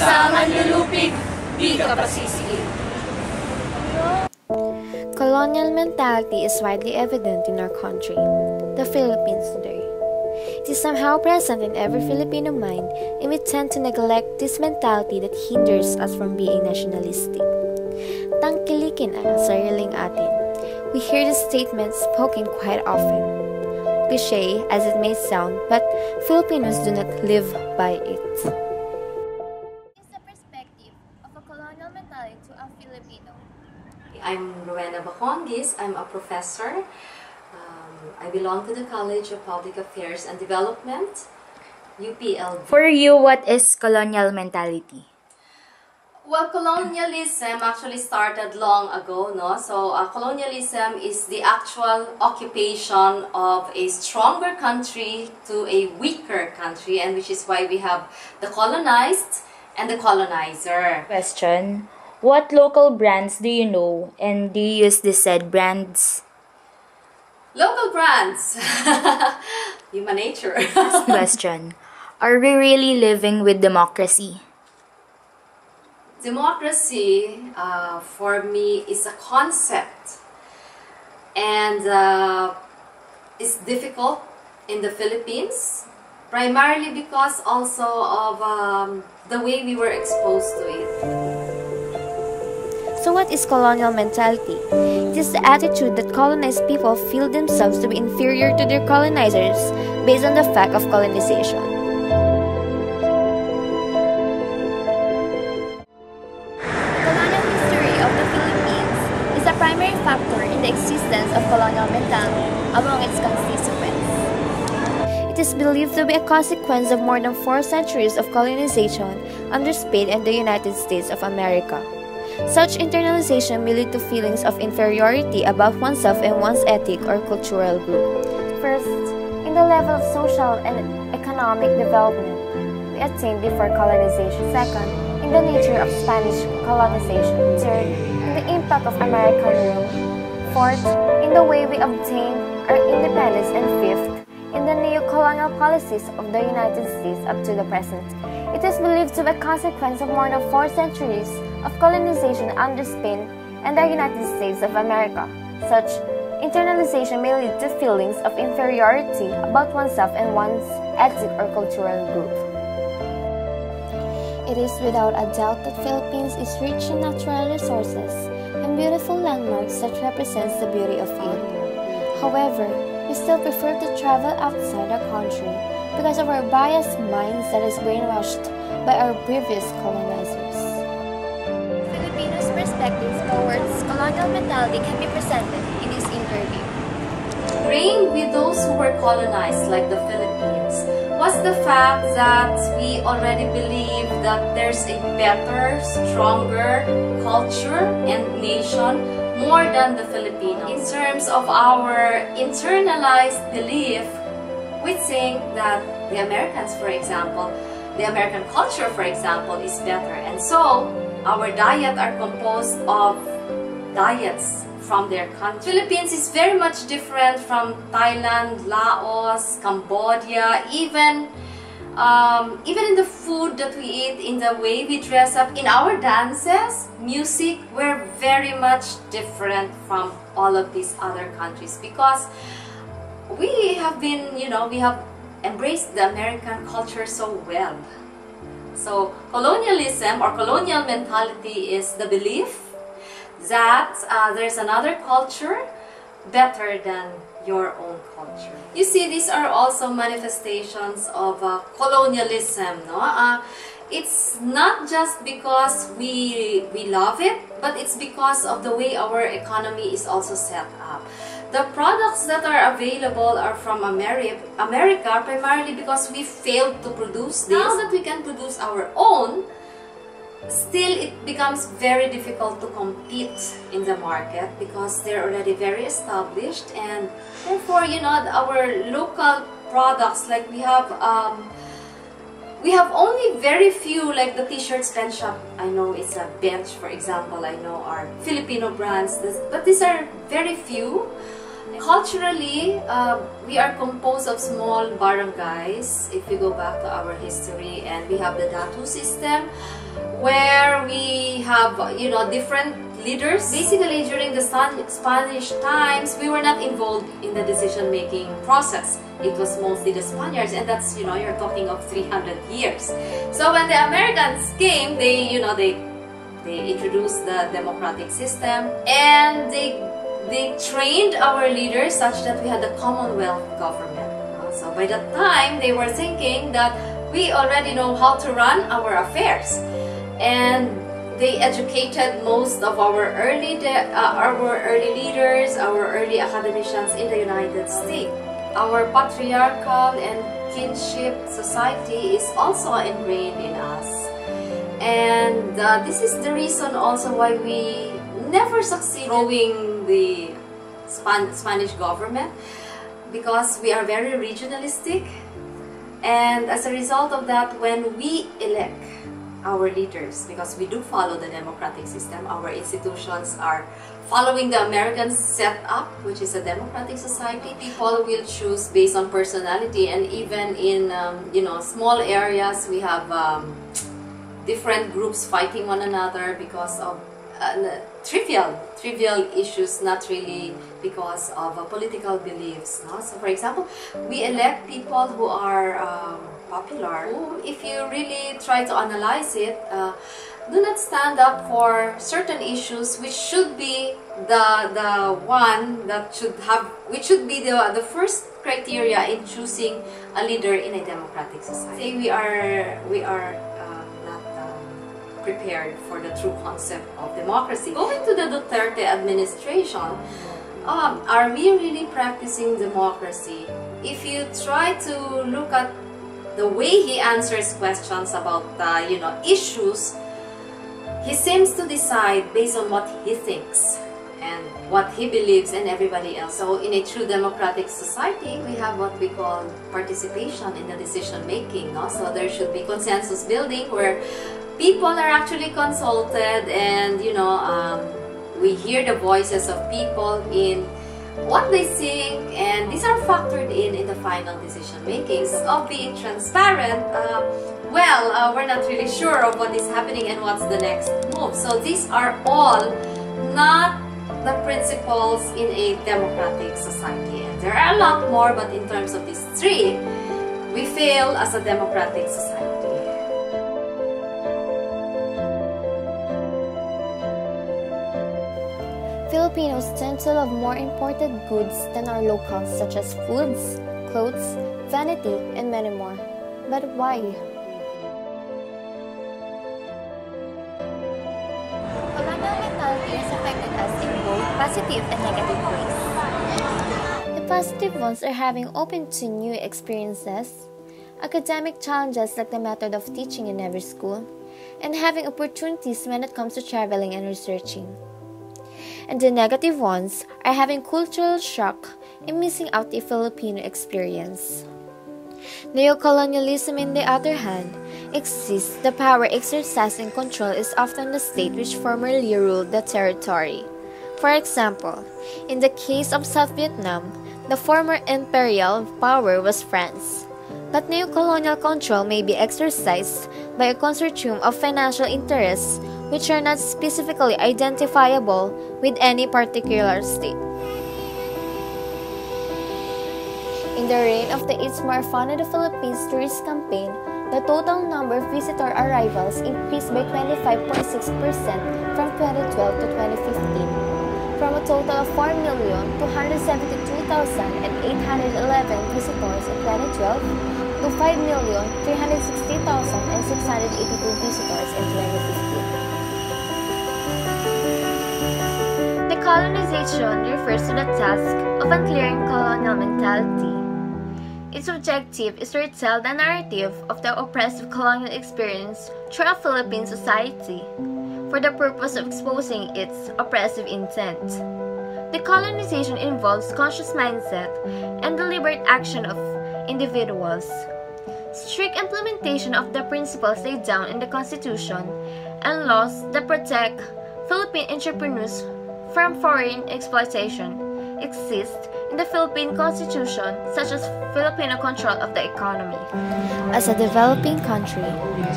Sa manlulupig, di ka pasisiin. Colonial mentality is widely evident in our country, the Philippines today. It is somehow present in every Filipino mind, and we tend to neglect this mentality that hinders us from being nationalistic. Tangkilikin ang sariling atin. We hear this statement spoken quite often. Cliché as it may sound, but Filipinos do not live by it. What is the perspective of a colonial mentality to a Filipino? I'm Rowena Bacongis. I'm a professor. I belong to the College of Public Affairs and Development, UPLD. For you, what is colonial mentality? Well, colonialism actually started long ago, no? So, colonialism is the actual occupation of a stronger country to a weaker country, and which is why we have the colonized and the colonizer. Question. What local brands do you know, and do you use the said brands? Local brands. Human nature. Next question. Are we really living with democracy? Democracy, for me, is a concept, and it's difficult in the Philippines, primarily because also of the way we were exposed to it. So what is colonial mentality? It is the attitude that colonized people feel themselves to be inferior to their colonizers based on the fact of colonization. The colonial history of the Philippines is a primary factor in the existence of colonial mentality among its constituents. It is believed to be a consequence of more than 4 centuries of colonization under Spain and the United States of America. Such internalization may lead to feelings of inferiority about oneself and one's ethnic or cultural group. First, in the level of social and economic development we attained before colonization. Second, in the nature of Spanish colonization. Third, in the impact of American rule. Fourth, in the way we obtained our independence. And fifth, in the neo-colonial policies of the United States up to the present. It is believed to be a consequence of more than 4 centuries of colonization under Spain and the United States of America. Such internalization may lead to feelings of inferiority about oneself and one's ethnic or cultural group. It is without a doubt that Philippines is rich in natural resources and beautiful landmarks that represents the beauty of it. However, we still prefer to travel outside our country because of our biased minds that is brainwashed by our previous colonizers. Filipinos' perspective towards colonial mentality can be presented in this interview. Agreeing with those who were colonized, like the Philippines, was the fact that we already believe that there's a better, stronger culture and nation more than the Filipinos. In terms of our internalized belief, we think that the Americans, for example, the American culture, for example, is better. And so, our diet are composed of diets from their country. Philippines is very much different from Thailand, Laos, Cambodia, even in the food that we eat, in the way we dress up, in our dances, music, we're very much different from all of these other countries because we have been, we have embraced the American culture so well. So colonialism or colonial mentality is the belief that there's another culture better than your own culture. You see, these are also manifestations of colonialism, no? It's not just because we love it, but it's because of the way our economy is also set up. The products that are available are from America primarily because we failed to produce this. Now that we can produce our own, still it becomes very difficult to compete in the market because they're already very established, and therefore, our local products, like we have only very few, like the t-shirt pen shop. I know it's a Bench, for example. I know are Filipino brands, but these are very few. Culturally, we are composed of small barangays, if you go back to our history, and we have the Datu system. where we have, different leaders. Basically, during the Spanish times, we were not involved in the decision-making process. It was mostly the Spaniards, and that's, you're talking of 300 years. So when the Americans came, they introduced the democratic system, and they trained our leaders such that we had a Commonwealth government. So by that time, they were thinking that we already know how to run our affairs, and they educated most of our early leaders, our early academicians in the United States. Our patriarchal and kinship society is also ingrained in us. And this is the reason also why we never succeed growing the Spanish government, because we are very regionalistic. And as a result of that, when we elect our leaders, because we do follow the democratic system, our institutions are following the American setup, which is a democratic society. People will choose based on personality, and even in small areas, we have different groups fighting one another because of trivial issues, not really because of political beliefs. No? So, for example, we elect people who are popular, who, if you really try to analyze it, do not stand up for certain issues, which should be the one that which should be the first criteria in choosing a leader in a democratic society. Say we are not prepared for the true concept of democracy. Going to the Duterte administration, are we really practicing democracy? If you try to look at the way he answers questions about issues, he seems to decide based on what he thinks and what he believes, and everybody else. So in a true democratic society, we have what we call participation in the decision making. No? So there should be consensus building where people are actually consulted, and we hear the voices of people in what they think, and these are factored in the final decision making. So of being transparent, we're not really sure of what is happening and what's the next move. So these are all not the principles in a democratic society. And there are a lot more, but in terms of these three, we fail as a democratic society. Filipinos tend to love more imported goods than our locals, such as foods, clothes, vanity, and many more. But why? Colonial mentality has affected us in both positive and negative ways. The positive ones are having open to new experiences, academic challenges like the method of teaching in every school, and having opportunities when it comes to traveling and researching. And the negative ones are having cultural shock and missing out the Filipino experience. Neocolonialism, on the other hand, exists. The power exercised and control is often the state which formerly ruled the territory. For example, in the case of South Vietnam, the former imperial power was France. But neocolonial control may be exercised by a consortium of financial interests which are not specifically identifiable with any particular state. In the reign of the eighth Marathon of the Philippines tourist campaign, the total number of visitor arrivals increased by 25.6% from 2012 to 2015, from a total of 4,272,811 visitors in 2012 to 5,360,682 visitors in 2015. Decolonization refers to the task of unclearing colonial mentality. Its objective is to retell the narrative of the oppressive colonial experience through a Philippine society, for the purpose of exposing its oppressive intent. Decolonization involves conscious mindset and deliberate action of individuals, strict implementation of the principles laid down in the Constitution, and laws that protect Philippine entrepreneurs from foreign exploitation exist in the Philippine Constitution, such as Filipino control of the economy. As a developing country,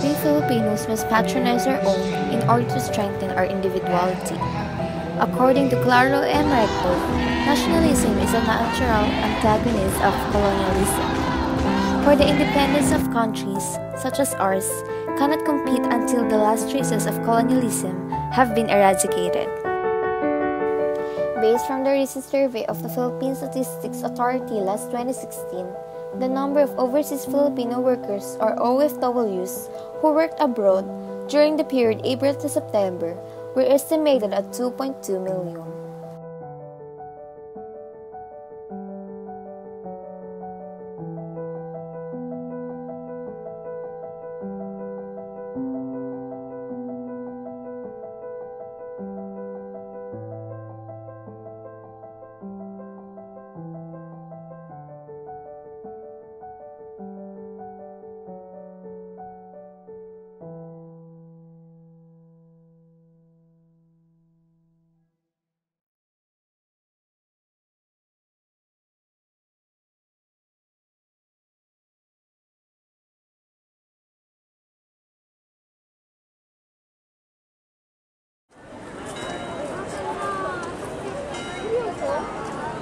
we Filipinos must patronize our own in order to strengthen our individuality. According to Claro M. Recto, nationalism is a natural antagonist of colonialism. For the independence of countries, such as ours, cannot compete until the last traces of colonialism have been eradicated. Based from the recent survey of the Philippine Statistics Authority last 2016, the number of overseas Filipino workers or OFWs who worked abroad during the period April to September were estimated at 2.2 million.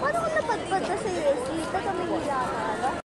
Paano kung napadpad na sa US? Dito sa Manila ka?